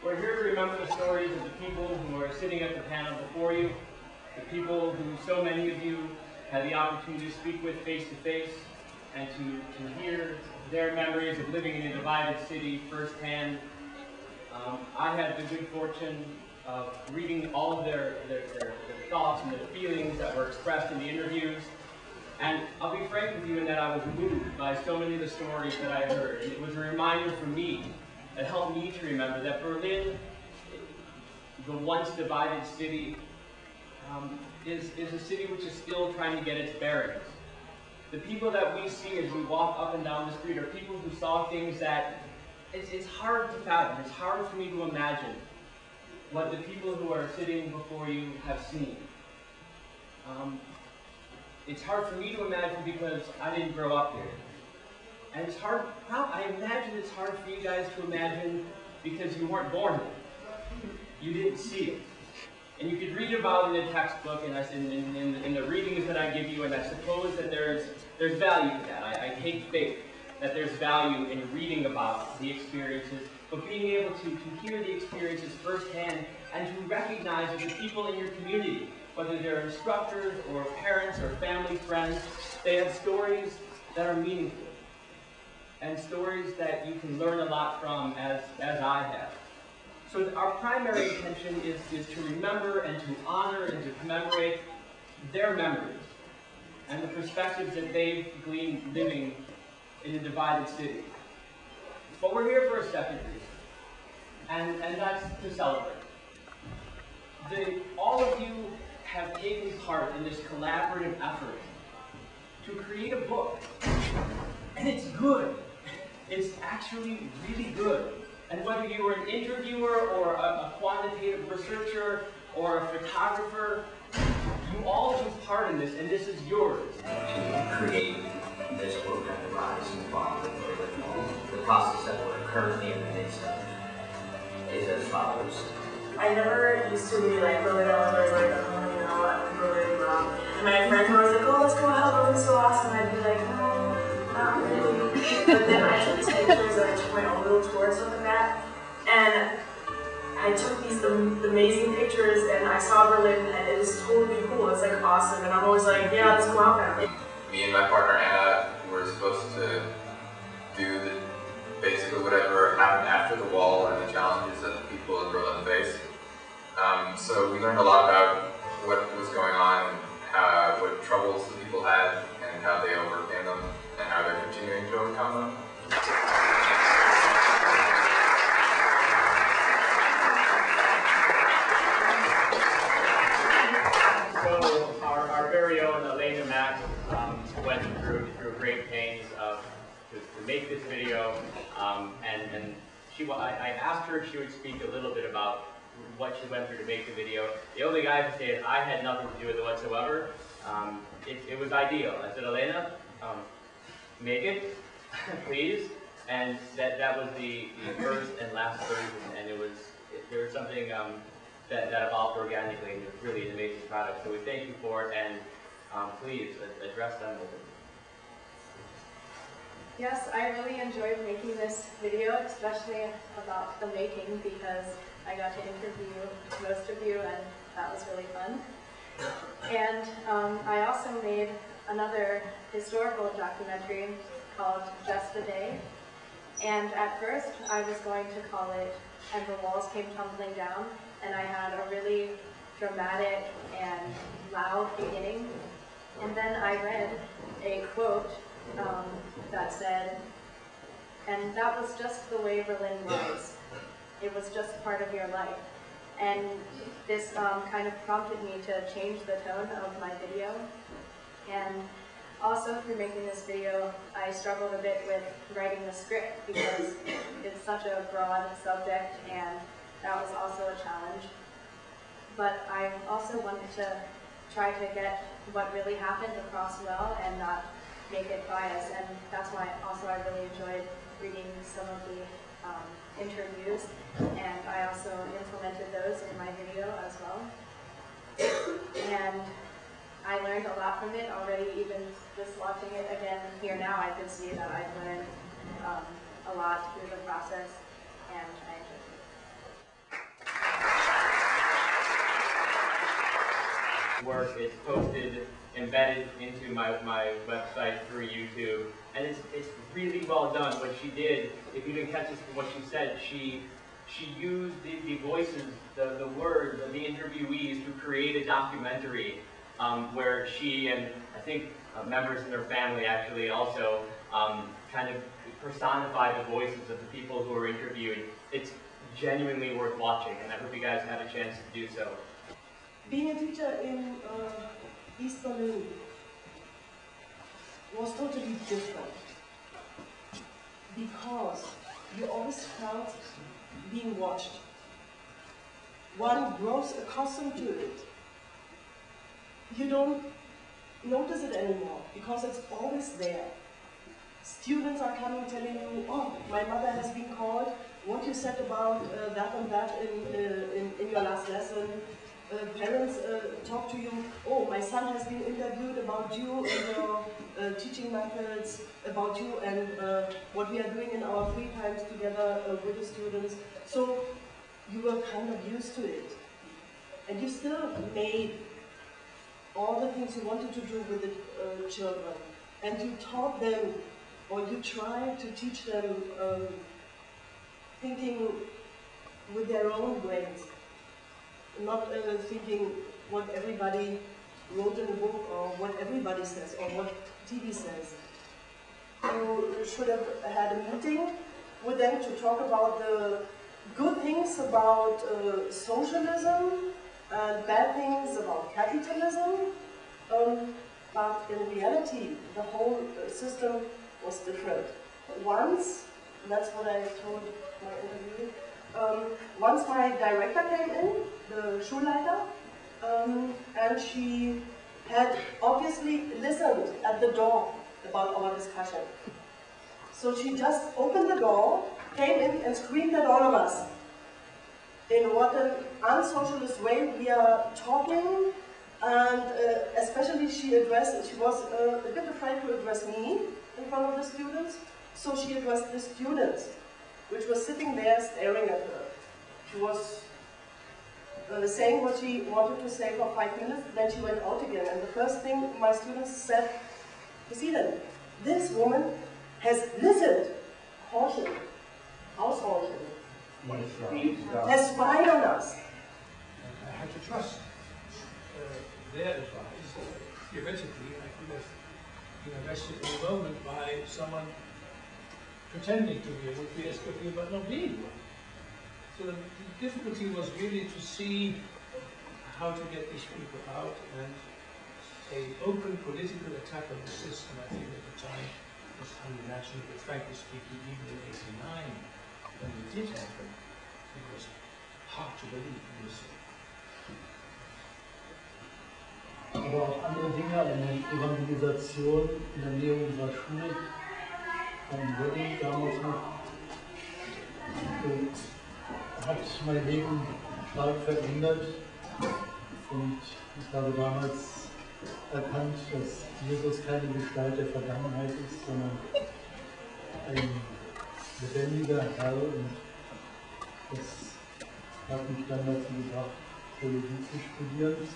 We're here to remember the stories of the people who are sitting at the panel before you, the people who so many of you had the opportunity to speak with face to face, and to hear their memories of living in a divided city firsthand. I had the good fortune of reading all of their thoughts and their feelings that were expressed in the interviews. And I'll be frank with you in that I was moved by so many of the stories that I heard. And it was a reminder for me, that helped me to remember that Berlin, the once divided city, is a city which is still trying to get its bearings. The people that we see as we walk up and down the street are people who saw things that it's hard to fathom. It's hard for me to imagine what the people who are sitting before you have seen. It's hard for me to imagine because I didn't grow up here. And it's hard, I imagine it's hard for you guys to imagine because you weren't born here. You didn't see it. And you could read about it in a textbook and in the readings that I give you, and I suppose that there's value to that. I take faith that there's value in reading about the experiences, but being able to hear the experiences firsthand and to recognize that the people in your community, whether they're instructors or parents or family, friends, they have stories that are meaningful and stories that you can learn a lot from as I have. So our primary intention is to remember and to honor and to commemorate their memories and the perspectives that they've gleaned living in a divided city. But we're here for a second reason, and that's to celebrate. All of you have taken part in this collaborative effort to create a book, and it's good. It's actually really good. And whether you were an interviewer or a quantitative researcher or a photographer, you all took part in this, and this is yours. To create this book on the rise and fall of the process that we're currently in the midst of is as follows. I never used to be like really down. I was like, oh, you know, I'm really wrong. And my friends were always like, oh, let's go out, Berlin's so awesome. I'd be like, no, not really. But then I took these pictures and I took my own little tours looking at, and I took these amazing pictures and I saw Berlin and it was totally cool. It's like awesome, and I'm always like, yeah, let's go out now. Me and my partner Anna were supposed to do basically whatever happened after the wall and the challenges that the people in Berlin face. So we learned a lot about what was going on, what troubles the people had, and how they overcame them, and how they're continuing to overcome them. So our very own Elena Mack went through great pains to make this video, and I asked her if she would speak a little bit about what she went through to make the video. The only guy I can say is I had nothing to do with it whatsoever. It was ideal. I said, Elena, make it, please. And that was the first and last version, and there was something that evolved organically, and it's really an amazing product. So we thank you for it, and please address them. Yes, I really enjoyed making this video, especially about the making, because I got to interview most of you, and that was really fun. And I also made another historical documentary called Just a Day. And at first, I was going to call it And the Walls Came Tumbling Down, and I had a really dramatic and loud beginning. And then I read a quote that said, and that was just the way Berlin was. It was just part of your life. And this kind of prompted me to change the tone of my video. And also through making this video, I struggled a bit with writing the script because it's such a broad subject, and that was also a challenge. But I also wanted to try to get what really happened across well and not make it biased, and that's why also I really enjoyed reading some of the interviews, and I also implemented those in my video as well. And I learned a lot from it already. Even just watching it again here now, I could see that I've learned a lot through the process, and I enjoyed it. work. It's posted, embedded into my website through YouTube, and it's really well done. What she did, if you didn't catch this from what she said, she used the voices, the words of the interviewees to create a documentary where she and I think members in her family actually also kind of personify the voices of the people who are interviewed. It's genuinely worth watching, and I hope you guys have a chance to do so. Being a teacher in East Berlin was totally different because you always felt being watched. One grows accustomed to it. You don't notice it anymore because it's always there. Students are coming telling you, oh, my mother has been called, what you said about that and that in your last lesson. Parents talk to you, oh, my son has been interviewed about you and your teaching methods, about you and what we are doing in our free times together with the students. So you were kind of used to it. And you still made all the things you wanted to do with the children. And you taught them, or you tried to teach them thinking with their own brains. Not thinking what everybody wrote in a book or what everybody says or what TV says. You should have had a meeting with them to talk about the good things about socialism and bad things about capitalism. But in reality, the whole system was different. Once, that's what I told my interview, once my director came in, the Schulleiter, and she had obviously listened at the door about our discussion. So she just opened the door, came in and screamed at all of us. In what an unsocialist way we are talking, and especially she was a bit afraid to address me in front of the students, so she addressed the students, which was sitting there staring at her. She was saying what she wanted to say for 5 minutes, then she went out again. And the first thing my students said, you see then, this woman has listened, Horschen, Aushorchen, has spied on us. I had to trust their advice. Theoretically, I could have been arrested in a moment by someone pretending to be a would-be SKP but not being one. So the difficulty was really to see how to get these people out, and an open political attack on the system, I think at the time, was unimaginable. Frankly speaking, even in '89, when we did have them, it was hard to believe it was. Aber auch andere Dinge, eine Evangelisation in der Nähe unserer Schule, von Unveiling damals noch, hat mein Leben stark verändert. Und ich habe damals erkannt, dass Jesus keine Gestalt der Vergangenheit ist, sondern ein lebendiger Herr. Und das hat mich dann dazu gebracht, Theologie zu studieren.